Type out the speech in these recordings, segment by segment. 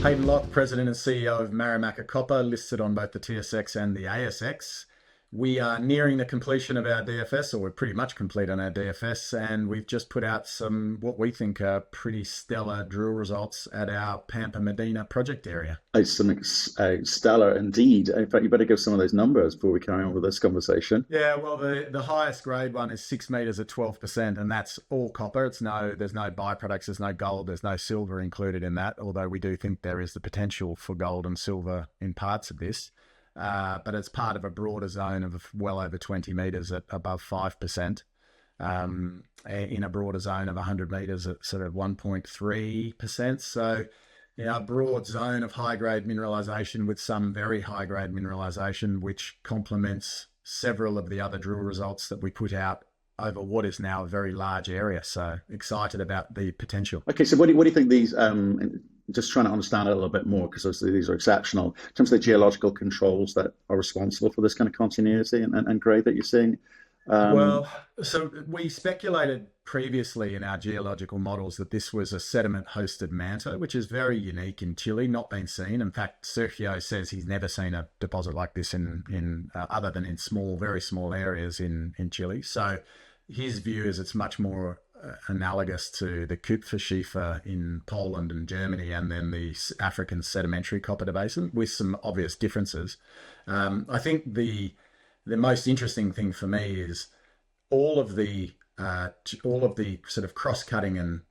Hayden Locke, President and CEO of Marimaca Copper, listed on both the TSX and the ASX. We are nearing the completion of our DFS, or we're pretty much complete on our DFS, and we've just put out some what we think are pretty stellar drill results at our Pampa Medina project area. It's something stellar indeed. In fact, you better give some of those numbers before we carry on with this conversation. Yeah, well, the highest grade one is 6 meters at 12%, and that's all copper. There's no byproducts, there's no gold, there's no silver included in that, although we do think there is the potential for gold and silver in parts of this. But it's part of a broader zone of well over 20 meters at above 5%, in a broader zone of 100 meters at sort of 1.3%. So, a broad zone of high-grade mineralization with some very high-grade mineralization, which complements several of the other drill results that we put out over what is now a very large area. So excited about the potential. Okay, so what do you think these, just trying to understand it a little bit more, because obviously these are exceptional, in terms of the geological controls that are responsible for this kind of continuity and grade that you're seeing? Well, so we speculated previously in our geological models that this was a sediment-hosted manto, which is very unique in Chile, not been seen. In fact, Sergio says he's never seen a deposit like this in other than in small, very small areas in Chile. So his view is it's much more analogous to the Kupferschiefer in Poland and Germany, and then the African sedimentary copper basin, with some obvious differences. I think the most interesting thing for me is all of the sort of cross-cutting and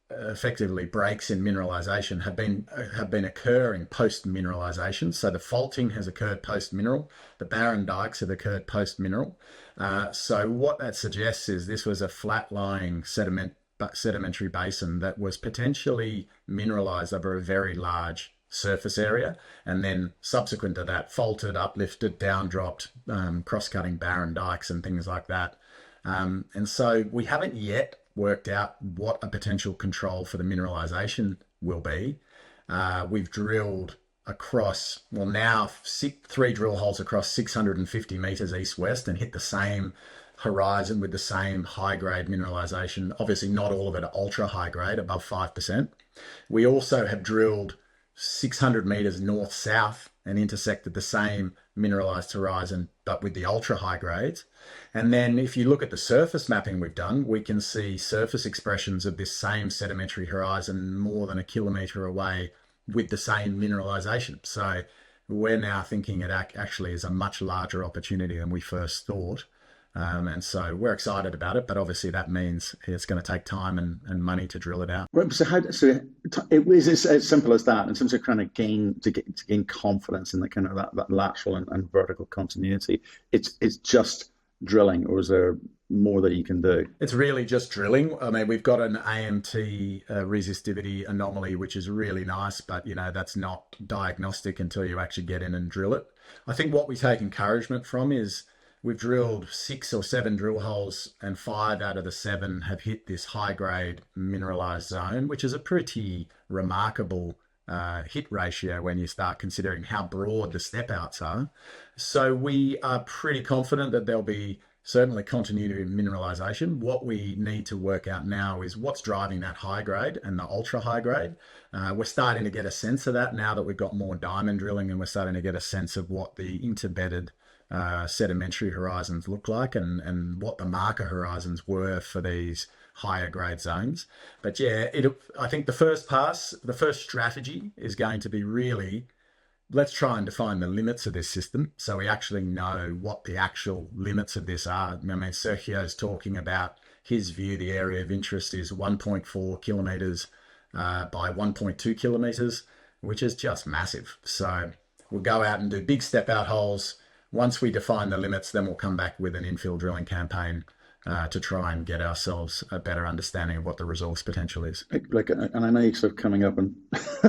effectively breaks in mineralization have been occurring post-mineralization. So the faulting has occurred post-mineral, the barren dikes have occurred post-mineral. So what that suggests is this was a flat-lying sedimentary basin that was potentially mineralized over a very large surface area, and then subsequent to that faulted, uplifted, down-dropped, cross-cutting barren dikes and things like that. And so we haven't yet worked out what a potential control for the mineralization will be. We've drilled across, well, now 3 drill holes across 650 meters east-west and hit the same horizon with the same high-grade mineralization. Obviously not all of it are ultra-high grade, above 5%. We also have drilled 600 meters north-south and intersected the same mineralized horizon, but with the ultra-high grades. And then if you look at the surface mapping we've done, we can see surface expressions of this same sedimentary horizon more than a kilometer away with the same mineralization. So we're now thinking it actually is a much larger opportunity than we first thought. And so we're excited about it, but obviously that means it's going to take time and money to drill it out. Right, so it is as simple as that in terms of kind of gain confidence in the kind of that lateral and vertical continuity. It's just drilling, or is there more that you can do? It's really just drilling. I mean, we've got an AMT resistivity anomaly, which is really nice, but that's not diagnostic until you actually get in and drill it. I think what we take encouragement from is we've drilled 6 or 7 drill holes, and 5 out of the 7 have hit this high-grade mineralized zone, which is a pretty remarkable hit ratio when you start considering how broad the step-outs are. So we are pretty confident that there'll be certainly continuity in mineralization. What we need to work out now is what's driving that high grade and the ultra high grade. We're starting to get a sense of that now that we've got more diamond drilling, and we're starting to get a sense of what the interbedded sedimentary horizons look like and what the marker horizons were for these higher grade zones. But yeah, I think the first strategy is going to be really, let's try and define the limits of this system so we actually know what the actual limits of this are. I mean, Sergio's talking about his view, the area of interest is 1.4 kilometers by 1.2 kilometers, which is just massive. So we'll go out and do big step out holes. Once we define the limits, then we'll come back with an infill drilling campaign to try and get ourselves a better understanding of what the resource potential is. And I know you're sort of coming up and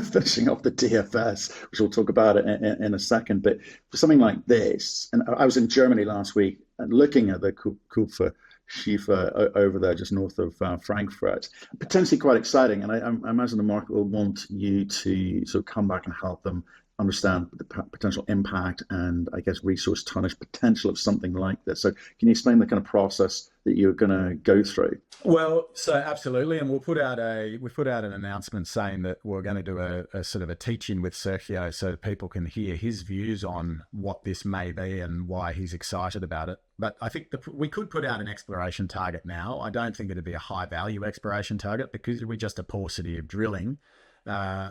finishing off the DFS, which we'll talk about in a second, but for something like this, and I was in Germany last week and looking at the Kupferschiefer over there just north of Frankfurt, potentially quite exciting, and I imagine the market will want you to sort of come back and help them understand the potential impact and I guess resource tonnage potential of something like this. So can you explain the kind of process that you're going to go through? Well, so absolutely, and we put out an announcement saying that we're going to do a sort of a teach-in with Sergio, so people can hear his views on what this may be and why he's excited about it. But I think we could put out an exploration target now. I don't think it'd be a high-value exploration target because we're just a paucity of drilling.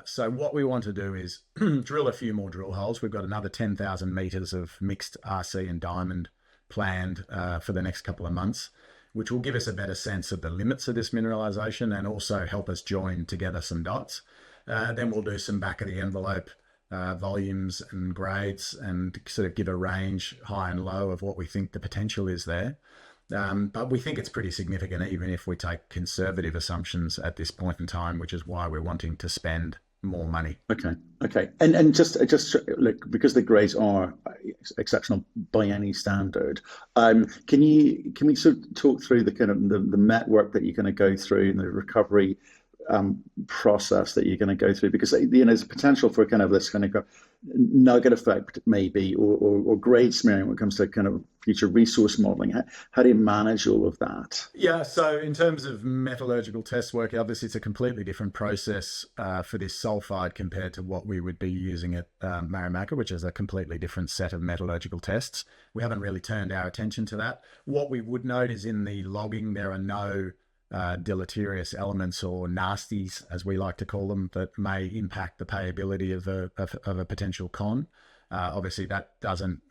So what we want to do is drill a few more drill holes. We've got another 10,000 meters of mixed RC and diamond planned for the next couple of months, which will give us a better sense of the limits of this mineralization and also help us join together some dots. Then we'll do some back of the envelope volumes and grades and sort of give a range, high and low, of what we think the potential is there. But we think it's pretty significant, even if we take conservative assumptions at this point in time, which is why we're wanting to spend more money. Okay, and just look, because the grades are exceptional by any standard. Can we sort of talk through the kind of the network that you're going to go through and the recovery process that you're going to go through? Because there's a potential for kind of this kind of nugget effect, maybe, or grade smearing when it comes to kind of future resource modeling. How do you manage all of that? Yeah, so in terms of metallurgical test work, obviously it's a completely different process for this sulfide compared to what we would be using at Marimaca, which is a completely different set of metallurgical tests. We haven't really turned our attention to that. What we would note is in the logging, there are no deleterious elements or nasties, as we like to call them, that may impact the payability of a potential con. Obviously, that doesn't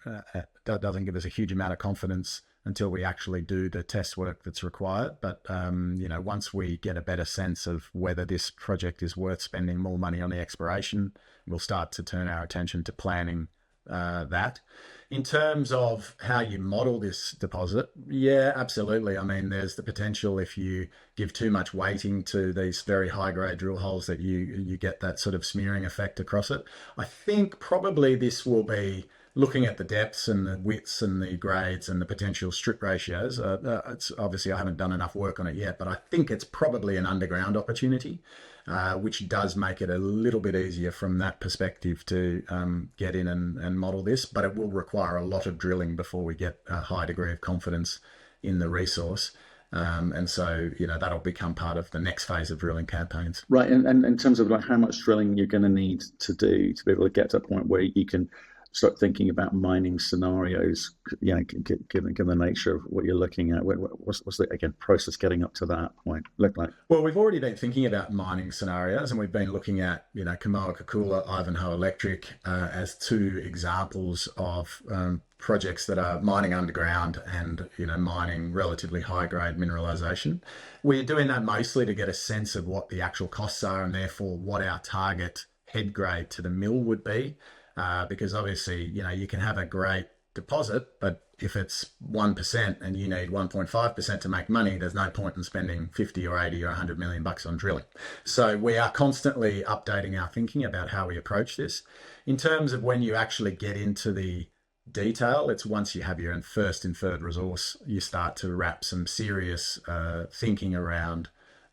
give us a huge amount of confidence until we actually do the test work that's required. But once we get a better sense of whether this project is worth spending more money on the exploration, we'll start to turn our attention to planning that. In terms of how you model this deposit, yeah, absolutely. I mean, there's the potential, if you give too much weighting to these very high grade drill holes, that you get that sort of smearing effect across it. I think probably this will be looking at the depths and the widths and the grades and the potential strip ratios. It's obviously, I haven't done enough work on it yet, but I think it's probably an underground opportunity, which does make it a little bit easier from that perspective to get in and model this, but it will require a lot of drilling before we get a high degree of confidence in the resource. And so, that'll become part of the next phase of drilling campaigns. Right, and in terms of like how much drilling you're going to need to do to be able to get to a point where you can start thinking about mining scenarios, given the nature of what you're looking at, what's the process getting up to that point look like? Well, we've already been thinking about mining scenarios, and we've been looking at Kamoa-Kakula, Ivanhoe Electric as two examples of projects that are mining underground and mining relatively high grade mineralization. We're doing that mostly to get a sense of what the actual costs are and therefore what our target head grade to the mill would be. Because obviously, you can have a great deposit, but if it's 1% and you need 1.5% to make money, there's no point in spending 50 or 80 or 100 million bucks on drilling. So we are constantly updating our thinking about how we approach this. In terms of when you actually get into the detail, it's once you have your first inferred resource, you start to wrap some serious thinking around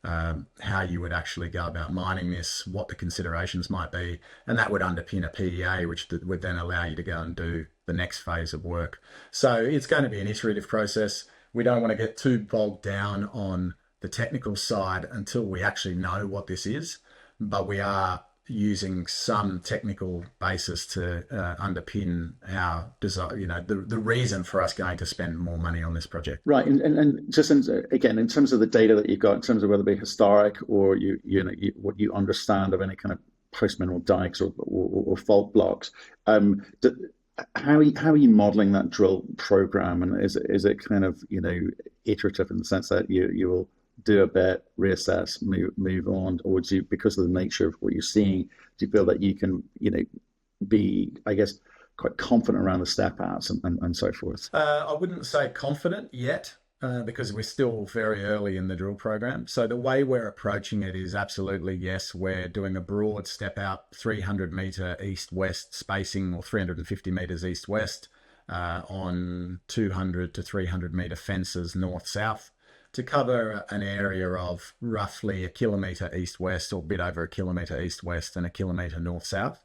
how you would actually go about mining this, what the considerations might be, and that would underpin a PEA, which would then allow you to go and do the next phase of work. So it's going to be an iterative process. We don't want to get too bogged down on the technical side until we actually know what this is, but we are using some technical basis to underpin our desire, the reason for us going to spend more money on this project. Right, and just again, in terms of the data that you've got, in terms of whether it be historic or what you understand of any kind of post-mineral dikes or fault blocks, how are you modeling that drill program, and is it kind of iterative in the sense that you will do a bit, reassess, move on, or do you, because of the nature of what you're seeing, do you feel that you can, be, I guess, quite confident around the step outs and so forth? I wouldn't say confident yet, because we're still very early in the drill program. So the way we're approaching it is absolutely, yes, we're doing a broad step out, 300 meter east-west spacing, or 350 meters east-west, on 200 to 300 meter fences north-south, to cover an area of roughly a kilometre east-west, or a bit over a kilometre east-west and a kilometre north-south.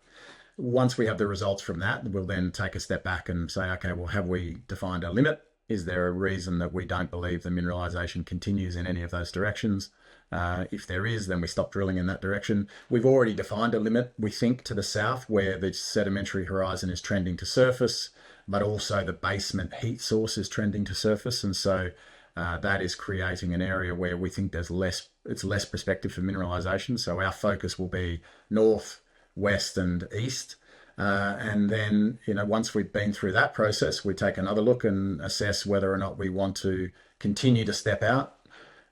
Once we have the results from that, we'll then take a step back and say, okay, well, have we defined a limit? Is there a reason that we don't believe the mineralization continues in any of those directions? If there is, then we stop drilling in that direction. We've already defined a limit, we think, to the south where the sedimentary horizon is trending to surface, but also the basement heat source is trending to surface. And so that is creating an area where we think it's less prospective for mineralization. So our focus will be north, west, and east. And then, once we've been through that process, we take another look and assess whether or not we want to continue to step out.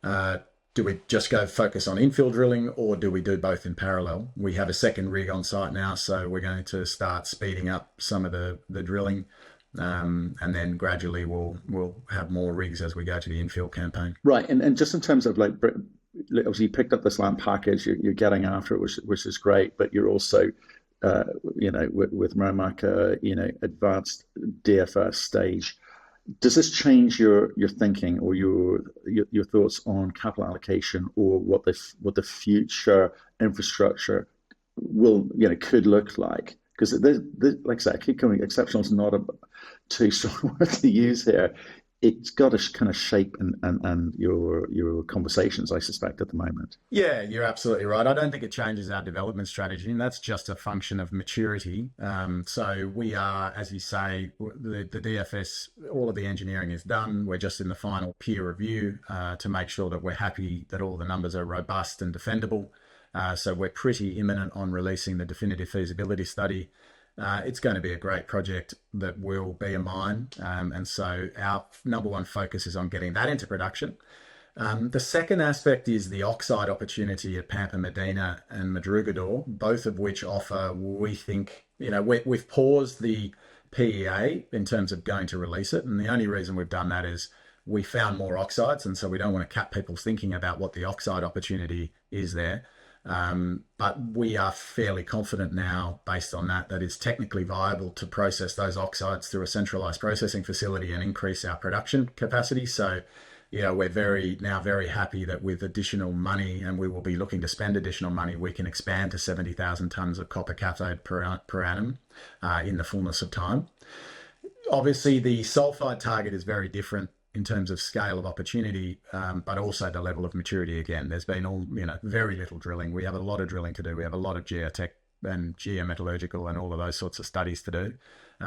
Do we just go focus on infill drilling, or do we do both in parallel? We have a second rig on site now, so we're going to start speeding up some of the drilling, and then gradually we'll have more rigs as we go to the infill campaign. Right, and just in terms of obviously you picked up this land package, you're getting after it, which is great, but you're also with Marimaca, advanced DFS stage. Does this change your thinking or your thoughts on capital allocation, or what the future infrastructure could look like? Because like I said, I keep coming. Exceptional is not a too strong word to use here. It's got to kind of shape and your conversations, I suspect, at the moment. Yeah, you're absolutely right. I don't think it changes our development strategy, and that's just a function of maturity. So we are, as you say, the DFS, all of the engineering is done. We're just in the final peer review to make sure that we're happy that all the numbers are robust and defendable. So we're pretty imminent on releasing the definitive feasibility study. It's going to be a great project that will be a mine. And so our number one focus is on getting that into production. The second aspect is the oxide opportunity at Pampa Medina and Madrugador, both of which offer, we think, we've paused the PEA in terms of going to release it. And the only reason we've done that is we found more oxides. And so we don't want to cap people's thinking about what the oxide opportunity is there. But we are fairly confident now, based on that it's technically viable to process those oxides through a centralized processing facility and increase our production capacity. So, we're very happy that with additional money, and we will be looking to spend additional money, we can expand to 70,000 tonnes of copper cathode per annum in the fullness of time. Obviously, the sulfide target is very different in terms of scale of opportunity, but also the level of maturity. Again, there's been very little drilling. We have a lot of drilling to do. We have a lot of geotech and geometallurgical and all of those sorts of studies to do.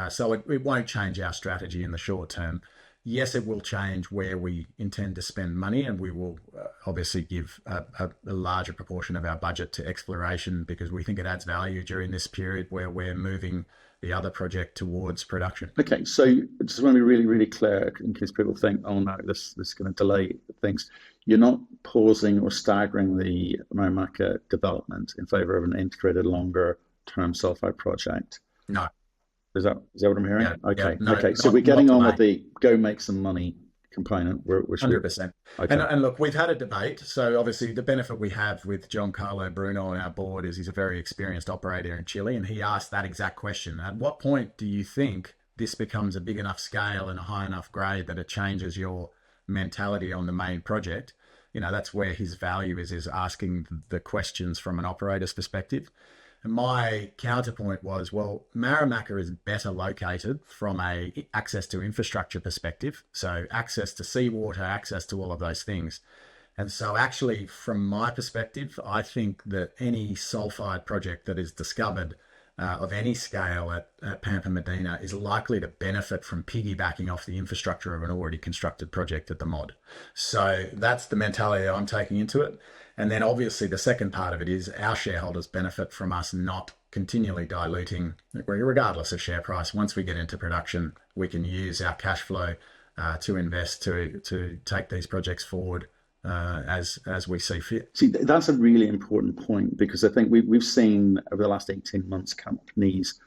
So it won't change our strategy in the short term. Yes, it will change where we intend to spend money, and we will obviously give a larger proportion of our budget to exploration, because we think it adds value during this period where we're moving the other project towards production. Okay, so I just want to be really, really clear, in case people think, oh no, this is going to delay things. You're not pausing or staggering the Marimaca development in favor of an integrated, longer-term sulfide project? No. Is that what I'm hearing? Yeah, okay. Yeah, no, okay. So we're getting on with the go make some money component. 100%. Okay. And look, we've had a debate. So obviously the benefit we have with John Carlo Bruno on our board is he's a very experienced operator in Chile. And he asked that exact question. At what point do you think this becomes a big enough scale and a high enough grade that it changes your mentality on the main project? That's where his value is asking the questions from an operator's perspective. And my counterpoint was, well, Marimaca is better located from a access to infrastructure perspective. So access to seawater, access to all of those things. And so actually, from my perspective, I think that any sulfide project that is discovered of any scale at Pampa Medina is likely to benefit from piggybacking off the infrastructure of an already constructed project at the mod. So that's the mentality I'm taking into it. And then obviously the second part of it is our shareholders benefit from us not continually diluting, regardless of share price. Once we get into production, we can use our cash flow to invest to take these projects forward as we see fit. See, that's a really important point, because I think we've seen over the last 18 months companies,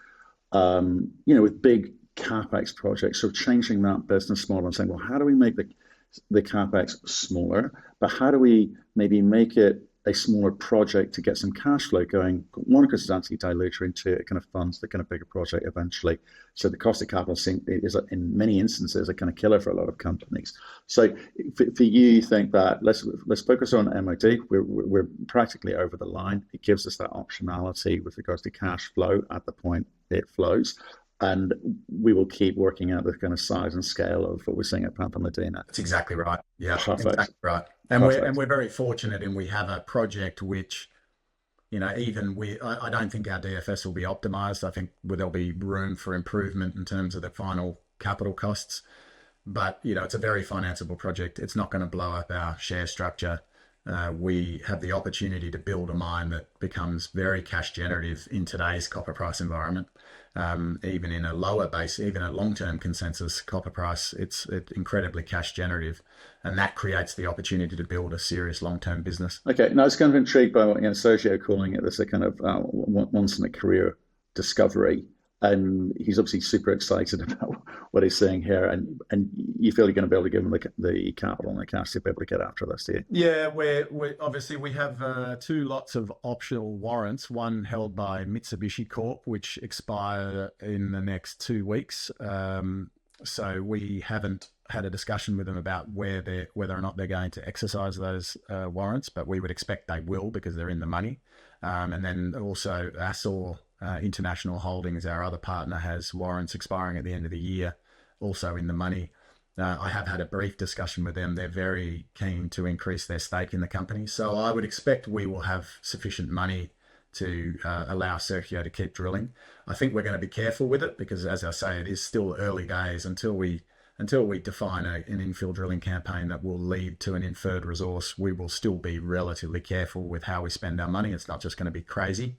with big CapEx projects, so changing that business model and saying, well, how do we make the CapEx smaller, but how do we maybe make it a smaller project to get some cash flow going. One, because it's anti-dilutory, and two, it kind of funds the kind of bigger project eventually. So the cost of capital is in many instances a kind of killer for a lot of companies. So for you think that let's focus on MOD. We're practically over the line. It gives us that optionality with regards to cash flow at the point it flows. And we will keep working out the kind of size and scale of what we're seeing at Pampa Medina. That's exactly right. Yeah, Perfect. exactly right. And Perfect. we're very fortunate, and we have a project which, I don't think our DFS will be optimized. I think there'll be room for improvement in terms of the final capital costs. But it's a very financeable project. It's not going to blow up our share structure. We have the opportunity to build a mine that becomes very cash generative in today's copper price environment. Even in a lower base, even a long-term consensus copper price, it's incredibly cash generative, and that creates the opportunity to build a serious long-term business. Okay, now I was kind of intrigued by what Sergio calling it this a kind of once in a career discovery, and he's obviously super excited about what he's seeing here, and you feel you're going to be able to give him the capital and the cash to be able to get after this, do you? Yeah, we obviously we have two lots of optional warrants, one held by Mitsubishi Corp, which expire in the next 2 weeks. So we haven't had a discussion with them about whether or not they're going to exercise those warrants, but we would expect they will because they're in the money. And then also Assor International Holdings, our other partner, has warrants expiring at the end of the year, also in the money. I have had a brief discussion with them. They're very keen to increase their stake in the company. So I would expect we will have sufficient money to allow Sergio to keep drilling. I think we're going to be careful with it because, as I say, it is still early days until we define an infill drilling campaign that will lead to an inferred resource. We will still be relatively careful with how we spend our money. It's not just going to be crazy.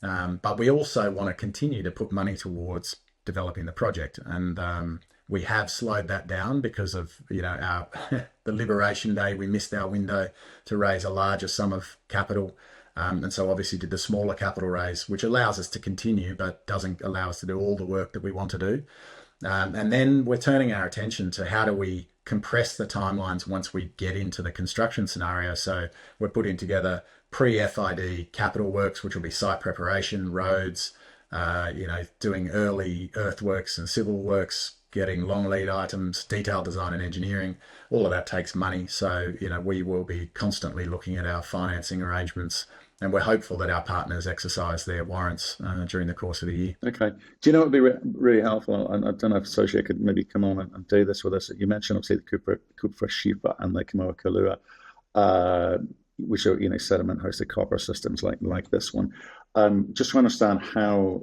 But we also want to continue to put money towards developing the project. And we have slowed that down because of, our the Liberation Day. We missed our window to raise a larger sum of capital. And so obviously did the smaller capital raise, which allows us to continue, but doesn't allow us to do all the work that we want to do. And then we're turning our attention to how do we compress the timelines once we get into the construction scenario. So we're putting together pre-FID capital works, which will be site preparation, roads, doing early earthworks and civil works, getting long lead items, detailed design and engineering. All of that takes money. So, we will be constantly looking at our financing arrangements, and we're hopeful that our partners exercise their warrants during the course of the year. Okay. Do you know what would be really helpful? I don't know if Associate could maybe come on and do this with us. You mentioned obviously the Kupfer Schiefer and the Kamoa Kalua, which are sediment-hosted copper systems like this one. Just to understand how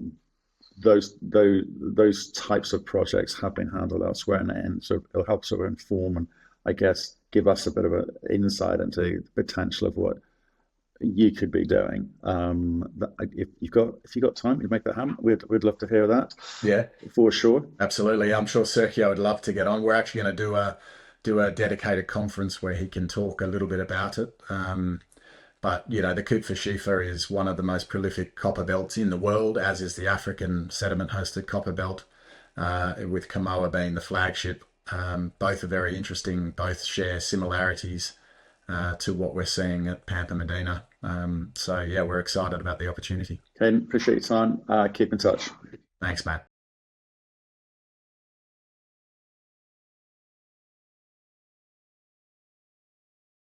those types of projects have been handled elsewhere, and so it'll help sort of inform and I guess give us a bit of an insight into the potential of what you could be doing. If you've got time, you'd make that happen. We'd love to hear that. Yeah, for sure. Absolutely. I'm sure Sergio would love to get on. We're actually going to do a dedicated conference where he can talk a little bit about it. But the Kupfer Schiefer is one of the most prolific copper belts in the world, as is the African sediment-hosted copper belt, with Kamoa being the flagship. Both are very interesting. Both share similarities to what we're seeing at Pampa Medina. So yeah, we're excited about the opportunity. Okay, appreciate your time. Keep in touch. Thanks, Matt.